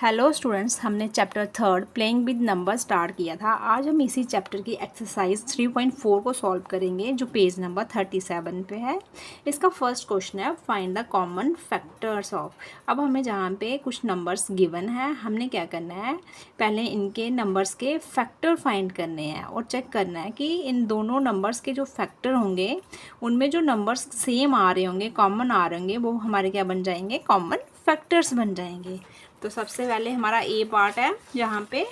Hello students, हमने chapter third playing with number start किया था। आज हम इसी चैप्टर की एक्सरसाइज 3.4 को सॉल्व करेंगे जो पेज नंबर 37 पे है। इसका फर्स्ट क्वेश्चन है find the common factors of. अब हमें जहाँ पे कुछ नंबर्स गिवन है, हमने क्या करना है, पहले इनके नंबर्स के फैक्टर फाइंड करने हैं और चेक करना है कि इन दोनों नंबर्स के जो फैक्टर होंगे उनमें जो नंबर्स सेम आ रहे होंगे, कॉमन आ रहे होंगे, वो हमारे क्या बन जाएंगे, कॉमन फैक्टर्स बन जाएंगे। तो सबसे पहले हमारा ए पार्ट है जहाँ पे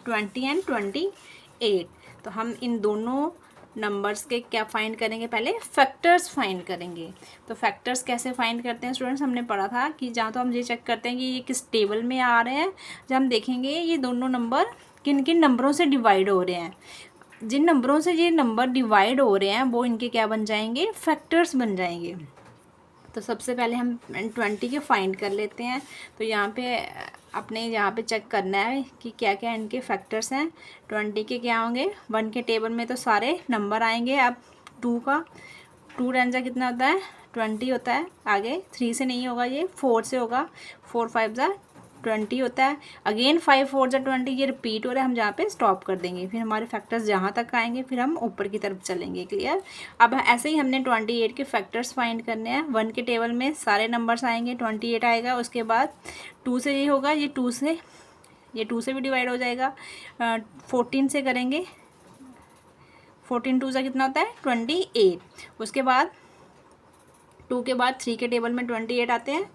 20 एंड 28। तो हम इन दोनों नंबर्स के क्या फाइंड करेंगे, पहले फैक्टर्स फाइंड करेंगे। तो फैक्टर्स कैसे फाइंड करते हैं स्टूडेंट्स, हमने पढ़ा था कि जहाँ तो हम ये चेक करते हैं कि ये किस टेबल में आ रहे हैं। जब हम देखेंगे ये दोनों नंबर किन किन नंबरों से डिवाइड हो रहे हैं, जिन नंबरों से ये नंबर डिवाइड हो रहे हैं वो इनके क्या बन जाएंगे, फैक्टर्स बन जाएंगे। तो सबसे पहले हम 20 के फाइंड कर लेते हैं। तो यहाँ पे अपने यहाँ पे चेक करना है कि क्या क्या इनके फैक्टर्स हैं। 20 के क्या होंगे, 1 के टेबल में तो सारे नंबर आएंगे। अब 2 का, 2 रेंजा कितना होता है, 20 होता है। आगे 3 से नहीं होगा, ये 4 से होगा। 4 5 जा 20 होता है। अगेन 5 4 जा 20, ये रिपीट हो रहा है। हम जहाँ पे स्टॉप कर देंगे, फिर हमारे फैक्टर्स जहाँ तक आएंगे फिर हम ऊपर की तरफ चलेंगे। क्लियर। अब ऐसे ही हमने 28 के फैक्टर्स फाइंड करने हैं। 1 के टेबल में सारे नंबर्स आएंगे, 28 आएगा। उसके बाद 2 से ये होगा, ये 2 से भी डिवाइड हो जाएगा। 14 से करेंगे, 14 2 से कितना होता है, 28। उसके बाद 2 के बाद 3 के टेबल में 28 आते हैं,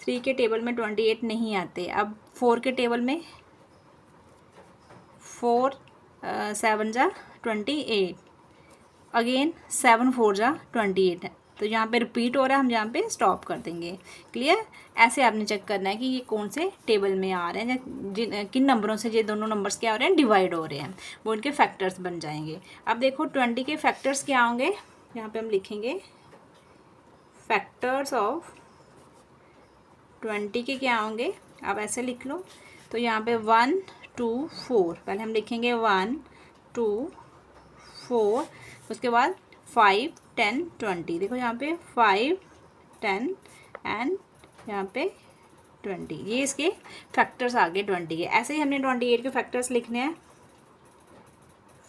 3 के टेबल में 28 नहीं आते। अब 4 के टेबल में 4 7 जा 28, अगेन 7 4 जा 28 है। तो यहाँ पे रिपीट हो रहा है, हम यहाँ पे स्टॉप कर देंगे। क्लियर। ऐसे आपने चेक करना है कि ये कौन से टेबल में आ रहे हैं, किन नंबरों से ये दोनों नंबर्स क्या हो रहे हैं, डिवाइड हो रहे हैं, वो इनके फैक्टर्स बन जाएंगे। अब देखो 20 के फैक्टर्स क्या होंगे, यहाँ पे हम लिखेंगे फैक्टर्स ऑफ 20 के क्या होंगे। आप ऐसे लिख लो। तो यहाँ पे 1 2 4, पहले हम लिखेंगे 1 2 4, उसके बाद 5 10 20। देखो यहाँ पे 5 10 एंड यहाँ पे 20, ये इसके फैक्टर्स आ गए 20 के। ऐसे ही हमने 28 के फैक्टर्स लिखने हैं,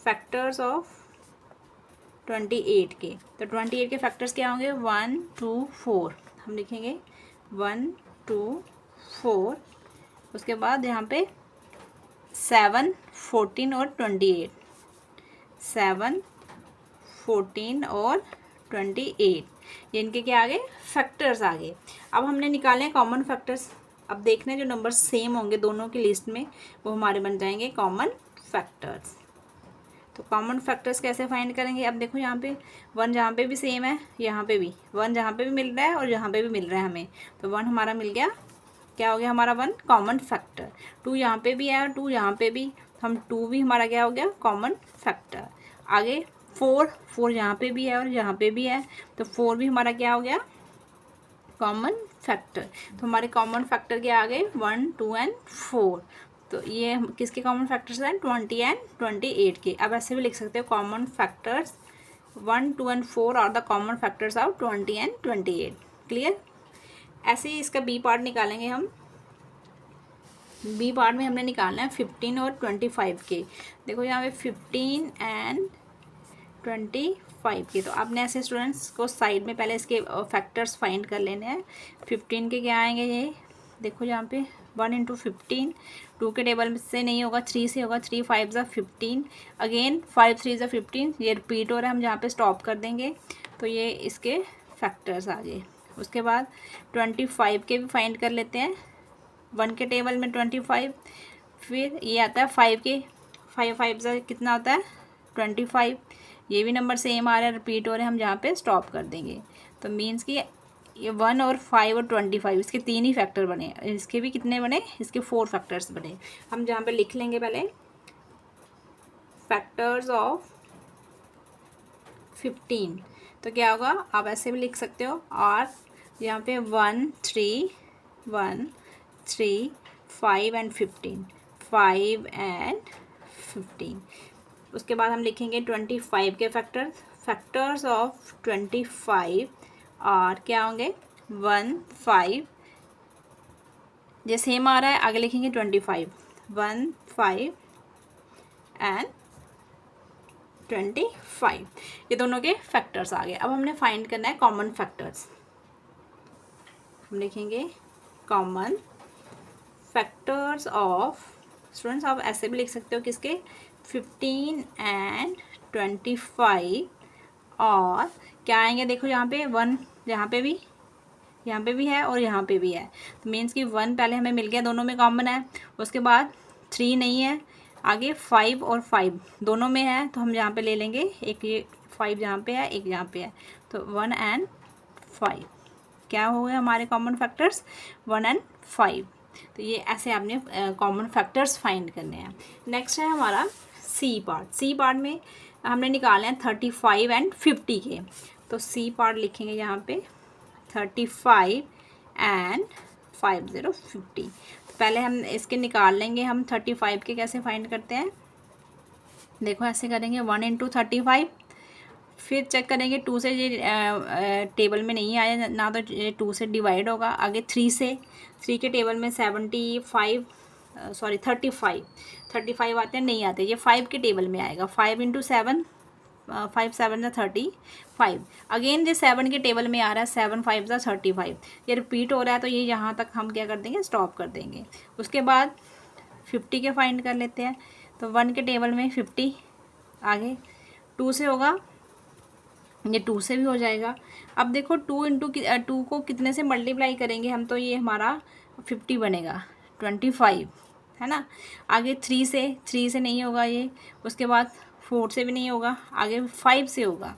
फैक्टर्स ऑफ 28 के। तो 28 के फैक्टर्स क्या होंगे, 1 2 4, हम लिखेंगे 1 2 4। उसके बाद यहाँ पे 7 14 और 28, 7 14 और 28, ये इनके क्या आ गए, फैक्टर्स आ गए। अब हमने निकाले हैं कॉमन फैक्टर्स। अब देखना है जो नंबर सेम होंगे दोनों की लिस्ट में वो हमारे बन जाएंगे कॉमन फैक्टर्स। तो कॉमन फैक्टर्स कैसे फाइंड करेंगे। अब देखो यहाँ पे 1 जहाँ पे भी सेम है, यहाँ पे भी 1 जहाँ पे भी मिल रहा है और यहाँ पे भी मिल रहा है हमें, तो 1 हमारा मिल गया, क्या हो गया हमारा 1 कॉमन फैक्टर। 2 यहाँ पे भी है और 2 यहाँ पे भी, हम 2 भी हमारा क्या हो गया, कॉमन फैक्टर। आगे 4 यहाँ पे भी है और यहाँ पे भी है, तो 4 भी हमारा क्या हो गया, कॉमन फैक्टर। तो हमारे कॉमन फैक्टर क्या आ गए, 1 2 एंड 4। तो ये किसके कॉमन फैक्टर्स हैं, 20 एंड 28 के। अब ऐसे भी लिख सकते हो common factors 1 2 and 4 are the common factors of 20 and 28। Clear. ऐसे ही इसका बी पार्ट निकालेंगे हम। बी पार्ट में हमने निकालना है 15 और 25 के। देखो यहाँ पे 15 एंड 25 के। तो आपने ऐसे स्टूडेंट्स को साइड में पहले इसके फैक्टर्स फाइंड कर लेने हैं। 15 के क्या आएंगे, ये देखो यहाँ पे 1 इंटू 15, 2 के टेबल से नहीं होगा, 3 से होगा। 3 5 ज़ा 15, अगेन 5 3 ज़ा 15, ये रिपीट हो रहा है, हम जहाँ पे स्टॉप कर देंगे। तो ये इसके फैक्टर्स आ गए। उसके बाद 25 के भी फाइंड कर लेते हैं। 1 के टेबल में 25, फिर ये आता है 5 के, 5 5 ज़ा कितना होता है, 25, ये भी नंबर सेम आ रहा है, रिपीट हो रहे हैं, हम जहाँ पे स्टॉप कर देंगे। तो मीन्स कि ये 1 और 5 और 25 इसके 3 ही फैक्टर बने, इसके भी कितने बने, इसके 4 फैक्टर्स बने। हम जहाँ पे लिख लेंगे पहले फैक्टर्स ऑफ 15। तो क्या होगा, आप ऐसे भी लिख सकते हो, और यहाँ पे 1 3 1 3 5 एंड 15, 5 एंड 15। उसके बाद हम लिखेंगे 25 के फैक्टर्स ऑफ 25 और क्या होंगे, 1 5, ये सेम आ रहा है, आगे लिखेंगे 25, 1 5 एंड 25, ये दोनों के फैक्टर्स आ गए। अब हमने फाइंड करना है कॉमन फैक्टर्स। हम लिखेंगे कॉमन फैक्टर्स ऑफ, स्टूडेंट्स आप ऐसे भी लिख सकते हो किसके, 15 एंड 25, और क्या आएंगे देखो यहाँ पे 1, यहाँ पे भी है और यहाँ पे भी है, तो मीन्स कि 1 पहले हमें मिल गया, दोनों में कॉमन है। उसके बाद 3 नहीं है, आगे 5 और 5 दोनों में है, तो हम यहाँ पे ले लेंगे, एक ये 5 यहाँ पे है, एक यहाँ पे है, तो 1 एंड 5 क्या हो गए हमारे कॉमन फैक्टर्स, 1 एंड 5। तो ये ऐसे आपने कॉमन फैक्टर्स फाइंड करने हैं। नेक्स्ट है हमारा सी पार्ट। सी पार्ट में हमने निकाले हैं 35 एंड 50 के, तो सी पार्ट लिखेंगे यहाँ पे 35 एंड 50 50। तो पहले हम इसके निकाल लेंगे, हम 35 के कैसे फाइंड करते हैं, देखो ऐसे करेंगे 1 इंटू 35, फिर चेक करेंगे 2 से, ये टेबल में नहीं आया ना, तो 2 से डिवाइड होगा, आगे 3 से, 3 के टेबल में 35 आते हैं, नहीं आते, ये 5 के टेबल में आएगा, 5 इंटू 7, 5 7 ज़ा 35, अगेन ये 7 के टेबल में आ रहा है, 7 5 ज़ा 35, ये रिपीट हो रहा है, तो ये यहाँ तक हम क्या कर देंगे, स्टॉप कर देंगे। उसके बाद 50 के फाइंड कर लेते हैं, तो 1 के टेबल में 50, आगे 2 से होगा, ये 2 से भी हो जाएगा। अब देखो 2 इंटू 2 को कितने से मल्टीप्लाई करेंगे हम, तो ये हमारा 50 बनेगा, 25 है ना। आगे 3 से नहीं होगा ये, उसके बाद 4 से भी नहीं होगा, आगे 5 से होगा,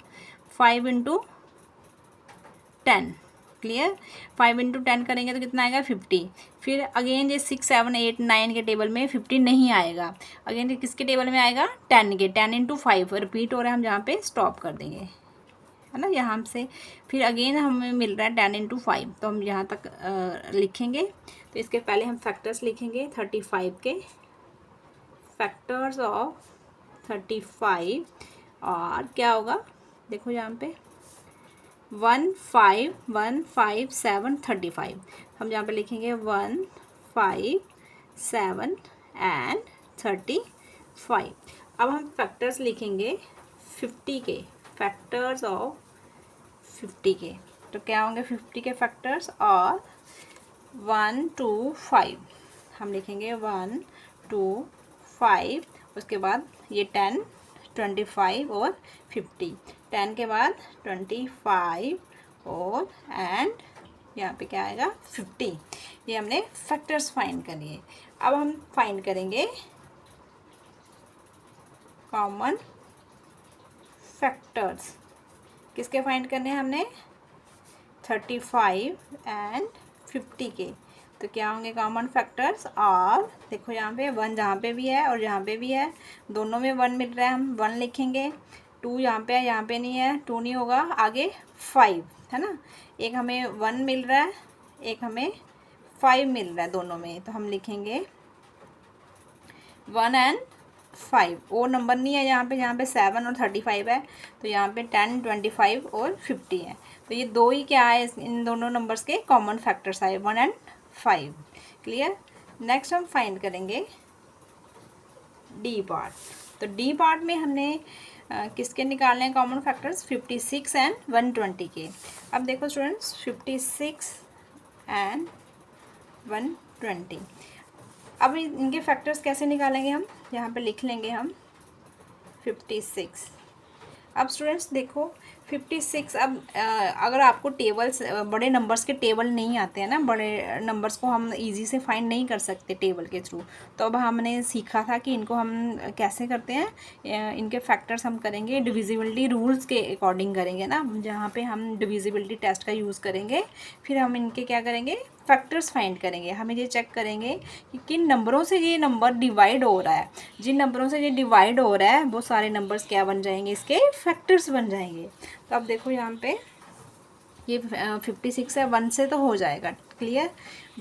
5 इंटू 10, क्लियर, 5 इंटू 10 करेंगे तो कितना आएगा 50। फिर अगेन ये 6 7 8 9 के टेबल में 50 नहीं आएगा, अगेन किसके टेबल में आएगा, 10 के, 10 इंटू 5 रिपीट हो रहा है, हम जहाँ पे स्टॉप कर देंगे, है ना, यहाँ से। फिर अगेन हमें मिल रहा है 10 इंटू 5, तो हम यहाँ तक लिखेंगे। तो इसके पहले हम फैक्टर्स लिखेंगे 35 के, फैक्टर्स ऑफ 35, और क्या होगा देखो यहाँ पे 1 5 1 5 7 35, हम यहाँ पे लिखेंगे 1 5 7 एंड 35। अब हम फैक्टर्स लिखेंगे 50 के, फैक्टर्स ऑफ 50 के, तो क्या होंगे 50 के फैक्टर्स, और 1 2 5 हम लिखेंगे 1 2 5, उसके बाद ये 10 25 और 50, 10 के बाद 25 और एंड यहाँ पे क्या आएगा 50। ये हमने फैक्टर्स फाइंड कर लिए। अब हम फाइंड करेंगे कॉमन फैक्टर्स, किसके फाइंड करने हैं हमने, 35 एंड 50 के, तो क्या होंगे कॉमन फैक्टर्स, और देखो यहाँ पे 1 जहाँ पे भी है और यहाँ पे भी है, दोनों में 1 मिल रहा है, हम 1 लिखेंगे, 2 यहाँ पे है, यहाँ पे नहीं है, 2 नहीं होगा, आगे 5 है ना, एक हमें 1 मिल रहा है, एक हमें 5 मिल रहा है दोनों में, तो हम लिखेंगे 1 एंड 5, और नंबर नहीं है यहाँ पे, जहाँ पे 7 और 35 है, तो यहाँ पे 10 25 और 50 है, तो ये दो ही क्या है, इन दोनों नंबर्स के कॉमन फैक्टर्स आए 1 एंड 5, क्लियर। नेक्स्ट हम फाइंड करेंगे डी पार्ट। तो डी पार्ट में हमने किसके निकालने हैं कॉमन फैक्टर्स, 56 एंड 120 के। अब देखो स्टूडेंट्स 56 एंड 120, अब इनके फैक्टर्स कैसे निकालेंगे हम, यहाँ पे लिख लेंगे हम 56। अब स्टूडेंट्स देखो 56, अब अगर आपको टेबल्स, बड़े नंबर्स के टेबल नहीं आते हैं ना, बड़े नंबर्स को हम इजी से फाइंड नहीं कर सकते टेबल के थ्रू, तो अब हमने सीखा था कि इनको हम कैसे करते हैं, इनके फैक्टर्स हम करेंगे डिविजिबिलिटी रूल्स के अकॉर्डिंग करेंगे ना, जहाँ पे हम डिविजिबिलिटी टेस्ट का यूज़ करेंगे, फिर हम इनके क्या करेंगे फैक्टर्स फाइंड करेंगे। हमें ये चेक करेंगे कि किन नंबरों से ये नंबर डिवाइड हो रहा है, जिन नंबरों से ये डिवाइड हो रहा है वो सारे नंबर्स क्या बन जाएंगे, इसके फैक्टर्स बन जाएंगे। तो अब देखो यहाँ पे ये 56 है, 1 से तो हो जाएगा, क्लियर।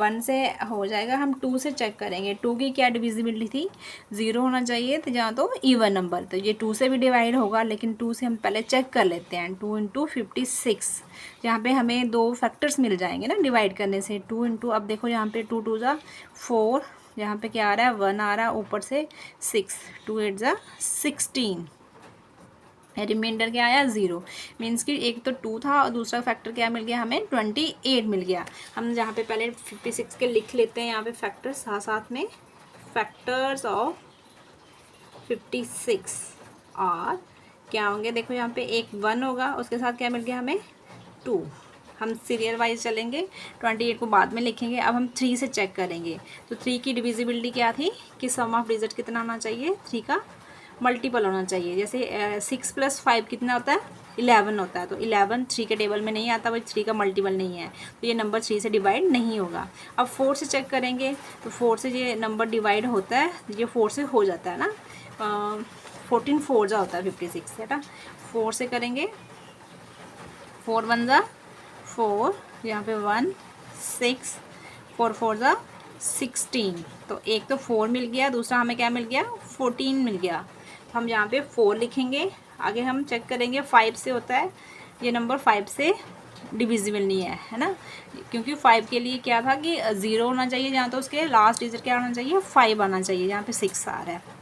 1 से हो जाएगा, हम 2 से चेक करेंगे। 2 की क्या डिविजिबिलिटी थी, 0 होना चाहिए तो जहाँ तो इवन नंबर, तो ये 2 से भी डिवाइड होगा, लेकिन 2 से हम पहले चेक कर लेते हैं। 2 इंटू 56, यहाँ पे हमें 2 फैक्टर्स मिल जाएंगे ना डिवाइड करने से। 2 इंटू, अब देखो यहाँ पे 2 2 ज़ा 4, यहाँ पे क्या आ रहा है 1 आ रहा है, ऊपर से 6, 2 8 ज़ा 16, रिमाइंडर क्या आया 0। मीन्स कि एक तो 2 था और दूसरा फैक्टर क्या मिल गया हमें 28 मिल गया। हम जहाँ पे पहले 56 के लिख लेते हैं यहाँ पे फैक्टर्स साथ साथ में, फैक्टर्स ऑफ 56 और क्या होंगे, देखो यहाँ पे एक 1 होगा, उसके साथ क्या मिल गया हमें 2। हम सीरियल वाइज चलेंगे, 28 को बाद में लिखेंगे। अब हम 3 से चेक करेंगे, तो 3 की डिविजिबिलिटी क्या थी कि सम ऑफ डिजिट कितना होना चाहिए, 3 का मल्टीपल होना चाहिए। जैसे 6 + 5 कितना होता है 11 होता है, तो 11 3 के टेबल में नहीं आता, वही 3 का मल्टीपल नहीं है, तो ये नंबर 3 से डिवाइड नहीं होगा। अब 4 से चेक करेंगे, तो 4 से ये नंबर डिवाइड होता है, ये 4 से हो जाता है ना, 14 4 जा होता है 56 है ना। 4 से करेंगे, 4 1 ज़ा 4, यहाँ पे 1 6, 4 4 ज़ा 16, तो एक तो 4 मिल गया, दूसरा हमें क्या मिल गया 14 मिल गया। तो हम यहाँ पे 4 लिखेंगे। आगे हम चेक करेंगे 5 से होता है, ये नंबर 5 से डिविजिबल नहीं है ना, क्योंकि 5 के लिए क्या था कि 0 होना चाहिए, जहाँ तो उसके लास्ट डिजिट क्या आना चाहिए 5 आना चाहिए, यहाँ पे 6 आ रहा है।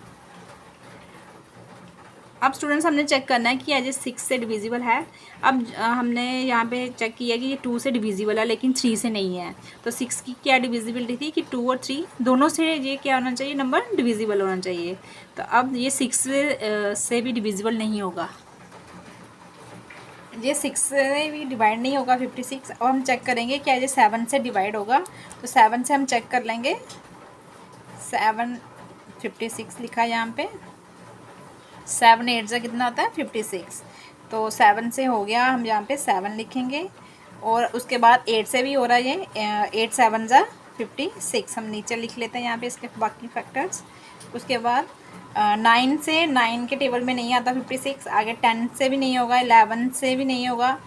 अब स्टूडेंट्स हमने चेक करना है कि ये 6 से डिविजिबल है। अब हमने यहाँ पे चेक किया कि ये 2 से डिविजिबल है लेकिन 3 से नहीं है, तो 6 की क्या डिविजिबिलिटी थी कि 2 और 3 दोनों से ये क्या होना चाहिए, नंबर डिविजिबल होना चाहिए। तो अब ये 6 से भी डिविजिबल नहीं होगा, ये 6 से भी डिवाइड नहीं होगा 56। अब हम चेक करेंगे क्या ये 7 से डिवाइड होगा, तो 7 से हम चेक कर लेंगे। 7 56 लिखा है यहाँ पे, 7 8 से कितना होता है 56, तो 7 से हो गया, हम यहाँ पे 7 लिखेंगे। और उसके बाद 8 से भी हो रहा है ये, 8 7 ज़ा 56, हम नीचे लिख लेते हैं यहाँ पे इसके बाकी फैक्टर्स। उसके बाद 9 से, 9 के टेबल में नहीं आता 56, आगे 10 से भी नहीं होगा, 11 से भी नहीं होगा,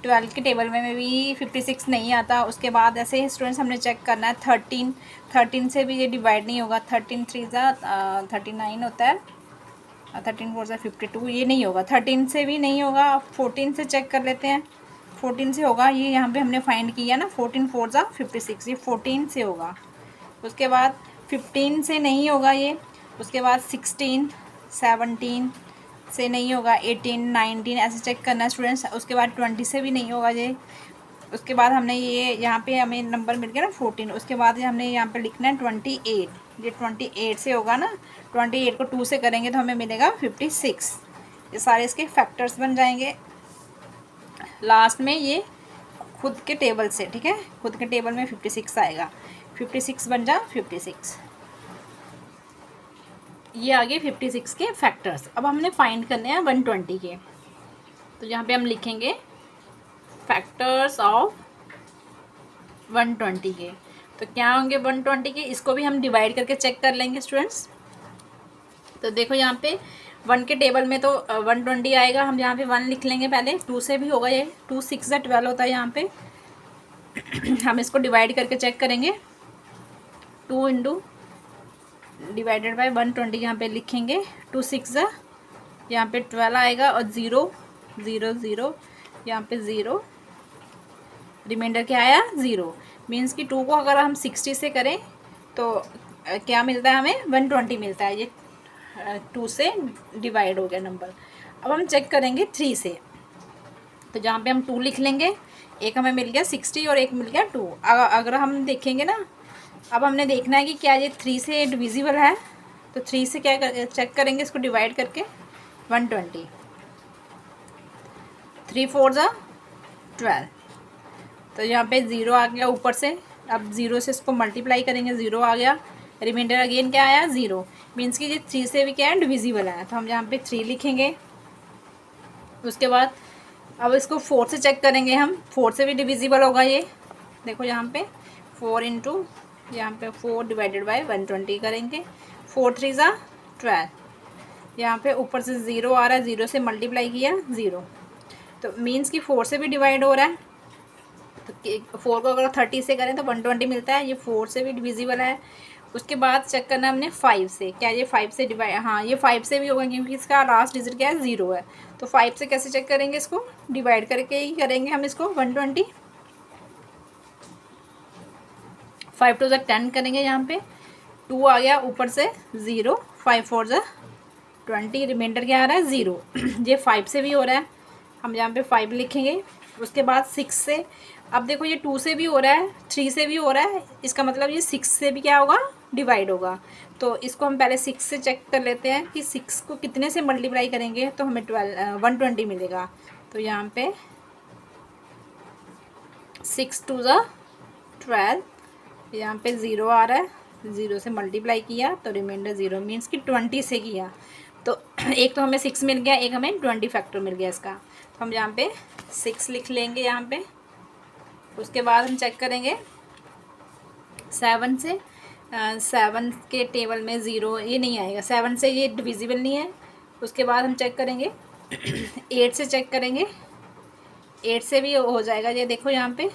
12 के टेबल में भी 56 नहीं आता। उसके बाद ऐसे ही स्टूडेंट्स हमने चेक करना है 13 से भी ये डिवाइड नहीं होगा, 13 3 ज़ा 39 होता है, 13 4 ज़ा 52, ये नहीं होगा, 13 से भी नहीं होगा। 14 से चेक कर लेते हैं, 14 से होगा, ये यहाँ पे हमने फाइंड किया ना, 14 4 ज़ा 56, ये 14 से होगा। उसके बाद 15 से नहीं होगा ये, उसके बाद 16 17 से नहीं होगा, 18 19 ऐसे चेक करना है स्टूडेंट्स। उसके बाद 20 से भी नहीं होगा ये। उसके बाद हमने ये यहाँ पे हमें नंबर मिल गया ना 14, उसके बाद हमने यहाँ पे लिखना है 28, ये 28 से होगा ना, 28 को 2 से करेंगे तो हमें मिलेगा 56। ये सारे इसके फैक्टर्स बन जाएंगे। लास्ट में ये खुद के टेबल से, ठीक है, खुद के टेबल में 56 आएगा, 56 बन जा 56। ये आगे 56 के फैक्टर्स। अब हमने फाइंड करने हैं 120 के, तो यहाँ पे हम लिखेंगे फैक्टर्स ऑफ 120 के, तो क्या होंगे 120 के, इसको भी हम डिवाइड करके चेक कर लेंगे स्टूडेंट्स। तो देखो यहाँ पे 1 के टेबल में तो 120 आएगा, हम यहाँ पे 1 लिख लेंगे पहले। 2 से भी होगा, ये 2 6 ज़ा 12 होता है यहाँ पे। हम इसको डिवाइड करके चेक करेंगे, 2 इंटू डिवाइडेड बाय 120 यहाँ पे लिखेंगे, 2 6 ज़ा यहाँ पे 12 आएगा, और 0 0 0 यहाँ पे 0, रिमाइंडर क्या आया 0। मीन्स कि 2 को अगर हम 60 से करें तो क्या मिलता है हमें 120 मिलता है, ये 2 से डिवाइड हो गया नंबर। अब हम चेक करेंगे 3 से, तो जहाँ पे हम 2 लिख लेंगे, एक हमें मिल गया 60 और एक मिल गया 2। अगर हम देखेंगे ना, अब हमने देखना है कि क्या ये 3 से डिविजिबल है, तो 3 से क्या चेक करेंगे, इसको डिवाइड करके 120, 3 4 ज़ा 12, तो यहाँ पे 0 आ गया ऊपर से। अब 0 से इसको मल्टीप्लाई करेंगे, 0 आ गया, रिमाइंडर अगेन क्या आया 0। मीन्स कि ये 3 से भी क्या है डिविजिबल है, तो हम यहाँ पे 3 लिखेंगे। उसके बाद अब इसको 4 से चेक करेंगे हम, 4 से भी डिविजिबल होगा ये। देखो यहाँ पे 4 इंटू यहाँ पे 4 डिवाइडेड बाय 120 करेंगे, 4 3 ज़ा 12, यहाँ पे ऊपर से 0 आ रहा है, 0 से मल्टीप्लाई किया 0, तो मीन्स कि 4 से भी डिवाइड हो रहा है। तो 4 को अगर 30 से करें तो 120 मिलता है, ये 4 से भी डिविजिबल है। उसके बाद चेक करना हमने 5 से, क्या ये 5 से डिवाइड, हाँ ये 5 से भी होगा क्योंकि इसका लास्ट डिजिट क्या है 0 है। तो 5 से कैसे चेक करेंगे, इसको डिवाइड करके ही करेंगे हम इसको 120। 5 टू 10 करेंगे, यहाँ पे 2 आ गया, ऊपर से 0, 5 4 20, रिमाइंडर क्या आ रहा है 0। ये 5 से भी हो रहा है, हम यहाँ पे 5 लिखेंगे। उसके बाद 6 से, अब देखो ये 2 से भी हो रहा है, 3 से भी हो रहा है, इसका मतलब ये 6 से भी क्या होगा, डिवाइड होगा। तो इसको हम पहले 6 से चेक कर लेते हैं कि 6 को कितने से मल्टीप्लाई करेंगे तो हमें 120 मिलेगा। तो यहाँ पे 6 2 12, यहाँ पे 0 आ रहा है, 0 से मल्टीप्लाई किया तो रिमाइंडर 0, मीन्स कि 20 से किया। तो एक तो हमें 6 मिल गया, एक हमें 20 फैक्टर मिल गया इसका। तो हम यहाँ पे 6 लिख लेंगे यहाँ पे। उसके बाद हम चेक करेंगे 7 से, 7 के टेबल में 0 ये नहीं आएगा, 7 से ये डिविजिबल नहीं है। उसके बाद हम चेक करेंगे 8 से चेक करेंगे, 8 से भी हो जाएगा। ये देखो यहाँ पे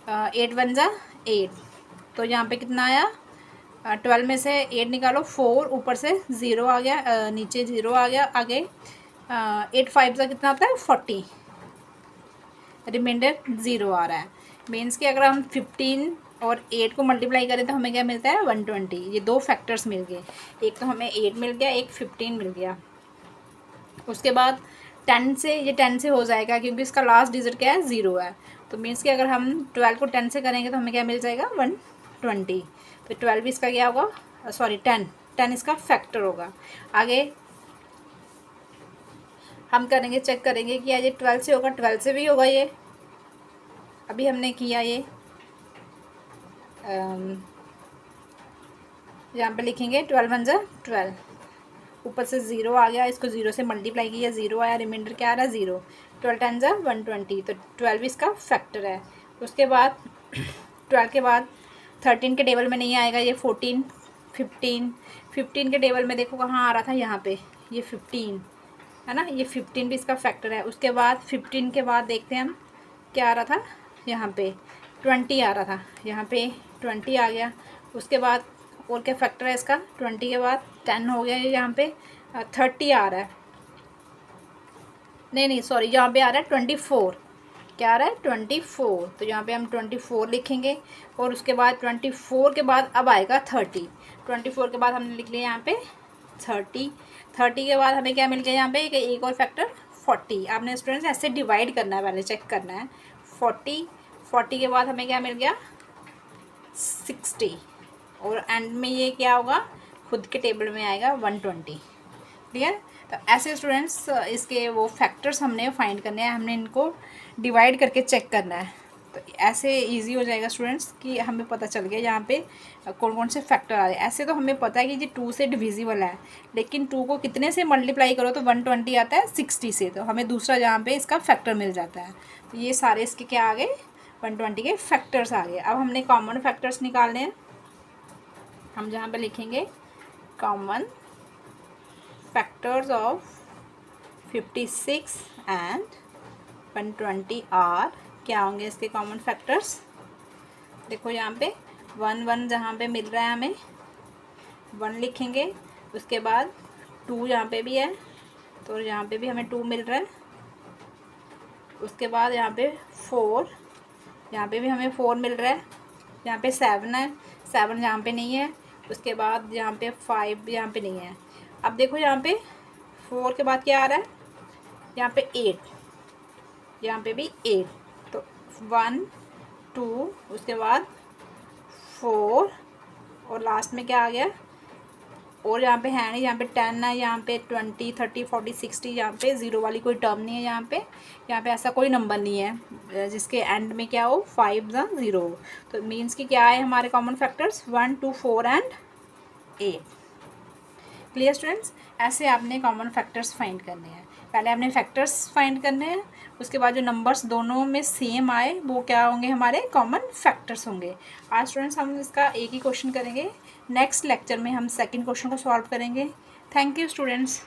8 1 8, तो यहाँ पे कितना आया, 12 में से 8 निकालो, 4, ऊपर से 0 आ गया, नीचे 0 आ गया, आगे 8 5 का कितना आता है 40, रिमाइंडर 0 आ रहा है। मीन्स कि अगर हम 15 और 8 को मल्टीप्लाई करें तो हमें क्या मिलता है 120। ये दो फैक्टर्स मिल गए, एक तो हमें 8 मिल गया, एक 15 मिल गया। उसके बाद 10 से, ये 10 से हो जाएगा क्योंकि इसका लास्ट डिजिट क्या है 0 है। तो मीन्स कि अगर हम 12 को 10 से करेंगे तो हमें क्या मिल जाएगा 120। तो 12 भी इसका क्या होगा, सॉरी 10 इसका फैक्टर होगा। आगे हम करेंगे, चेक करेंगे कि ये 12 से होगा, 12 से भी होगा। ये अभी हमने किया, ये यहाँ पे लिखेंगे 12 1 12, ऊपर से 0 आ गया, इसको 0 से मल्टीप्लाई किया, 0 आया, रिमाइंडर क्या आ रहा है 0, 12 10 120, तो 12 इसका फैक्टर है। उसके बाद 12 के बाद 13 के टेबल में नहीं आएगा, ये 14 15, 15 के टेबल में देखो कहाँ आ रहा था, यहाँ पे ये 15 है ना, ये 15 भी इसका फैक्टर है। उसके बाद 15 के बाद देखते हैं हम क्या आ रहा था, यहाँ पे 20 आ रहा था, यहाँ पे 20 आ गया। उसके बाद और क्या फैक्टर है इसका, 20 के बाद 10 हो गया, यहाँ पे 30 आ रहा है, नहीं सॉरी, यहाँ पे आ रहा है 24, क्या आ रहा है 24, तो यहाँ पे हम 24 लिखेंगे। और उसके बाद 24 के बाद अब आएगा 30, 24 के बाद हमने लिख लिया यहाँ पे 30, 30 के बाद हमें क्या मिल गया यहाँ पे एक और फैक्टर 40। आपने स्टूडेंट्स ऐसे डिवाइड करना है, पहले चेक करना है। 40 के बाद हमें क्या मिल गया 60, और एंड में ये क्या होगा, खुद के टेबल में आएगा 120। क्लियर। तो ऐसे स्टूडेंट्स इसके वो फैक्टर्स हमने फाइंड करने हैं, हमने इनको डिवाइड करके चेक करना है। तो ऐसे इजी हो जाएगा स्टूडेंट्स कि हमें पता चल गया यहाँ पे कौन कौन से फैक्टर आ रहे हैं। ऐसे तो हमें पता है कि ये 2 से डिविजिबल है, लेकिन 2 को कितने से मल्टीप्लाई करो तो 120 आता है 60 से, तो हमें दूसरा यहाँ पे इसका फैक्टर मिल जाता है। तो ये सारे इसके क्या आ गए 120 के फैक्टर्स आ गए। अब हमने कॉमन फैक्टर्स निकालने हैं। हम जहाँ पे लिखेंगे common factors of 56 and 120 are, क्या होंगे इसके कॉमन फैक्टर्स। देखो यहाँ पे 1 1 जहाँ पे मिल रहा है हमें 1 लिखेंगे। उसके बाद 2 यहाँ पे भी है तो यहाँ पे भी हमें 2 मिल रहा है। उसके बाद यहाँ पे 4, यहाँ पे भी हमें 4 मिल रहा है। यहाँ पे 7 है, 7 यहाँ पे नहीं है। उसके बाद यहाँ पे 5 यहाँ पे नहीं है। अब देखो यहाँ पे 4 के बाद क्या आ रहा है, यहाँ पे 8, यहाँ पे भी 8, तो 1 2 उसके बाद 4 और लास्ट में क्या आ गया, और यहाँ पे है नहीं, यहाँ पे 10 है, यहाँ पे 20 30 40 60, यहाँ पे 0 वाली कोई टर्म नहीं है। यहाँ पे ऐसा कोई नंबर नहीं है जिसके एंड में क्या हो 5 या 0 हो। तो मीन्स कि क्या है हमारे common factors 1 2 4 and 8। Clear students. ऐसे आपने कॉमन फैक्टर्स फाइंड करने हैं। पहले आपने फैक्टर्स फाइंड करने हैं, उसके बाद जो नंबर्स दोनों में सेम आए वो क्या होंगे, हमारे कॉमन फैक्टर्स होंगे। आज स्टूडेंट्स हम इसका एक ही क्वेश्चन करेंगे, नेक्स्ट लेक्चर में हम सेकंड क्वेश्चन को सॉल्व करेंगे। Thank you students.